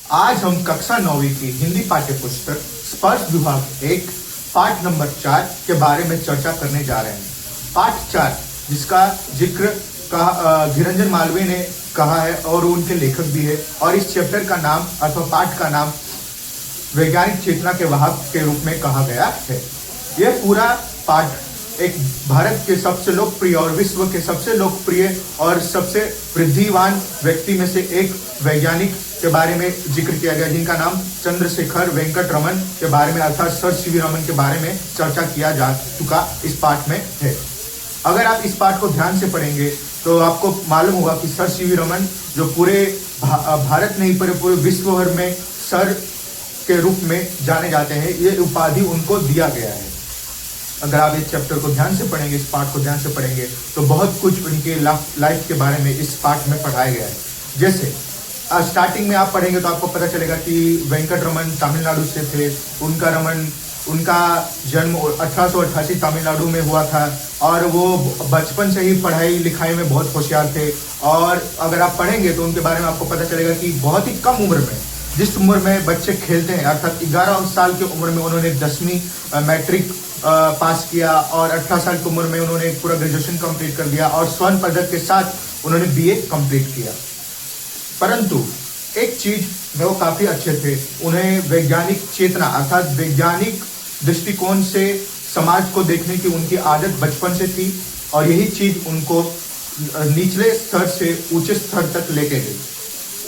आज हम कक्षा 9वीं की हिंदी पाठ्य पुस्तक स्पर्श विभाग 1 पाठ नंबर 4 के बारे में चर्चा करने जा रहे हैं। पाठ 4 जिसका जिक्र धीरंजन मालवीय ने कहा है और उनके लेखक भी है, और इस चैप्टर का नाम अथवा पाठ का नाम वैज्ञानिक चेतना के वाहक के रूप में कहा गया है। यह पूरा पाठ एक भारत के सबसे लोकप्रिय और विश्व के सबसे लोकप्रिय और सबसे वृद्धिवान व्यक्ति में से एक वैज्ञानिक के बारे में जिक्र किया गया, जिनका नाम चंद्रशेखर वेंकट रमन के बारे में अर्थात सर सीवी रमन के बारे में चर्चा किया जा चुका इस पाठ में है। अगर आप इस पाठ को ध्यान से पढ़ेंगे तो आपको मालूम होगा कि सर सीवी रमन जो पूरे भारत नहीं पूरे विश्व भर में सर के रूप में जाने जाते हैं, ये उपाधि उनको दिया गया है। अगर आप इस चैप्टर को ध्यान से पढ़ेंगे, इस पाठ को ध्यान से पढ़ेंगे तो बहुत कुछ उनके लाइफ के बारे में इस पाठ में पढ़ाया गया है। जैसे स्टार्टिंग में आप पढ़ेंगे तो आपको पता चलेगा कि वेंकट रमन तमिलनाडु से थे। उनका जन्म 1888 तमिलनाडु में हुआ था और वो बचपन से ही पढ़ाई लिखाई में बहुत होशियार थे। और अगर आप पढ़ेंगे तो उनके बारे में आपको पता चलेगा कि बहुत ही कम उम्र में, जिस उम्र में बच्चे खेलते हैं अर्थात 11 साल की उम्र में उन्होंने 10वीं मैट्रिक पास किया और 18 साल की उम्र में उन्होंने पूरा ग्रेजुएशन कंप्लीट कर दिया और स्वर्ण पदक के साथ उन्होंने बीए कंप्लीट किया। परंतु एक चीज में वो काफी अच्छे थे, उन्हें वैज्ञानिक चेतना अर्थात वैज्ञानिक दृष्टिकोण से समाज को देखने की उनकी आदत बचपन से थी और यही चीज उनको निचले स्तर से ऊंचे स्तर तक लेके गई।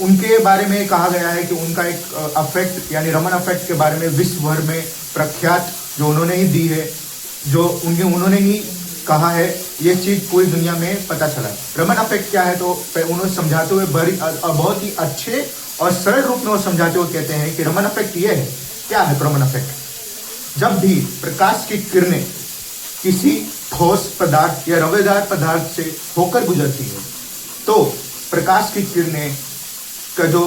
उनके बारे में कहा गया है कि उनका एक अफेक्ट यानी रमन अफेक्ट के बारे में विश्व भर में प्रख्यात जो उन्होंने ही दी है, जो उन्होंने ही कहा है, ये चीज पूरी दुनिया में पता चला। रमन अफेक्ट क्या है तो उन्होंने समझाते हुए बहुत ही अच्छे और सरल रूप में वो समझाते हुए कहते हैं कि रमन अफेक्ट ये है। क्या है रमन अफेक्ट? जब भी प्रकाश की किरणें किसी ठोस पदार्थ या रवेदार पदार्थ से होकर गुजरती है तो प्रकाश की किरणें का जो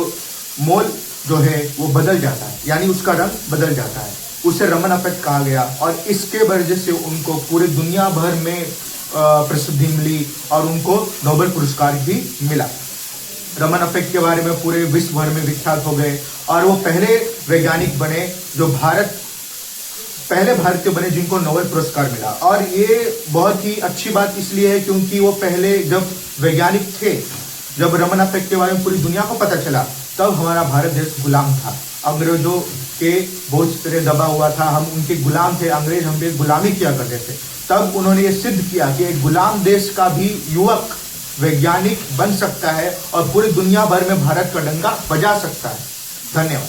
मोल जो है वो बदल जाता है, यानी उसका रंग बदल जाता है। उसे रमन अफेक्ट कहा गया और इसके वजह से उनको पूरी दुनिया भर में प्रसिद्धि मिली और उनको नोबेल पुरस्कार भी मिला। रमन अफेक्ट के बारे में पूरे विश्व भर में विख्यात हो गए और वो पहले वैज्ञानिक बने जो पहले भारतीय बने जिनको नोबेल पुरस्कार मिला। और ये बहुत ही अच्छी बात इसलिए है क्योंकि वो पहले जब वैज्ञानिक थे, जब रमन अफेक्ट के बारे में पूरी दुनिया को पता चला, तब हमारा भारत देश गुलाम था, अंग्रेजों के बोझ तले दबा हुआ था, हम उनके गुलाम थे, अंग्रेज हम पे गुलामी किया करते थे। तब उन्होंने ये सिद्ध किया कि एक गुलाम देश का भी युवक वैज्ञानिक बन सकता है और पूरी दुनिया भर में भारत का डंका बजा सकता है। धन्यवाद।